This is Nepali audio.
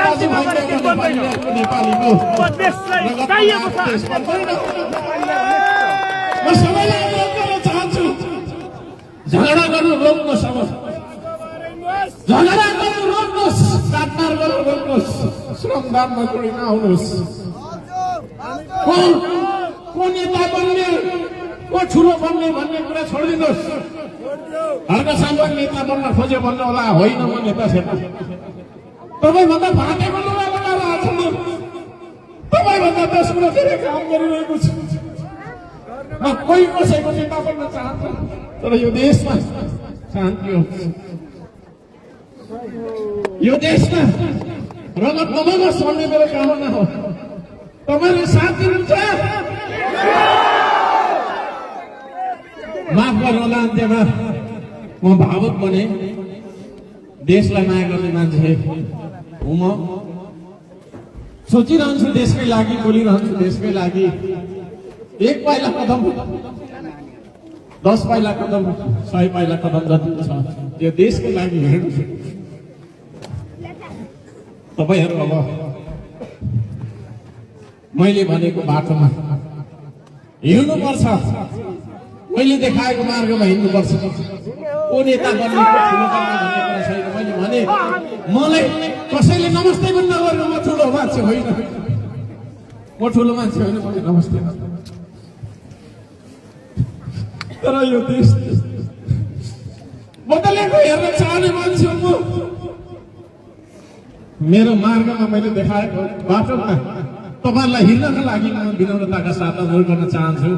शान्तिमा पनि बन्दैन नेपालीको देशलाई चाहिएको छ म सबैलाई अनुरोध गर्न चाहन्छु झगडा गर्नु रोक्नुहोस् अब झगडा गर्नु रोक्नुहोस् काटमार गर्नु रोक्नुहोस् श्रमदानमा जोडिन आउनुहोस् को नेता बन्ने को ठुलो बन्ने भन्ने कुरा छोडिदिनुहोस् हर्कसँग नेता बन्न खोज्यो भन्नु होला होइन म नेता छैन तपाईँभन्दा फाटेको लुगा लगाएर आएको छु तपाईँभन्दा 10 कुरा धेरै काम गरिरहेको छु म कोही कसैको नेता बन्न चाहन्छु तर यो देशमा शान्ति होस् यो देशमा रगत नबगोस् भन्ने मेरो कामना हो तपाईँले साथ दिनुहुन्छ माफ गर्नुहोला अन्त्यमा म भावुक बने देशलाई माया गर्ने मान्छे हुँ म सोचिरहन्छु देशकै लागि बोलिरहन्छु देशकै लागि एक पाइला कदम 10 पाइला कदम 100 पाइला कदम जति छ यो देशको लागि हिँड्नु तपाईहरु अब मैले भनेको बाटोमा हिँड्नुपर्छ मैले देखाएको मार्गमा हिँड्नुपर्छ ओ नेता बन्ने ठुलो बन्ने भन्ने कुरा छैन मैले भने मलाई कसैले नमस्ते पनि नगर्नु म ठुलो मान्छे होइन म ठुलो मान्छे होइन मैले नमस्ते तर यो देश बदलेको हेर्न चाहने मान्छे म मेरो मार्गमा मैले देखाएको बाटोमा तपाईहरुलाई हिँड्नका लागि म विनम्रताका साथ अनुरोध गर्न चाहन्छु।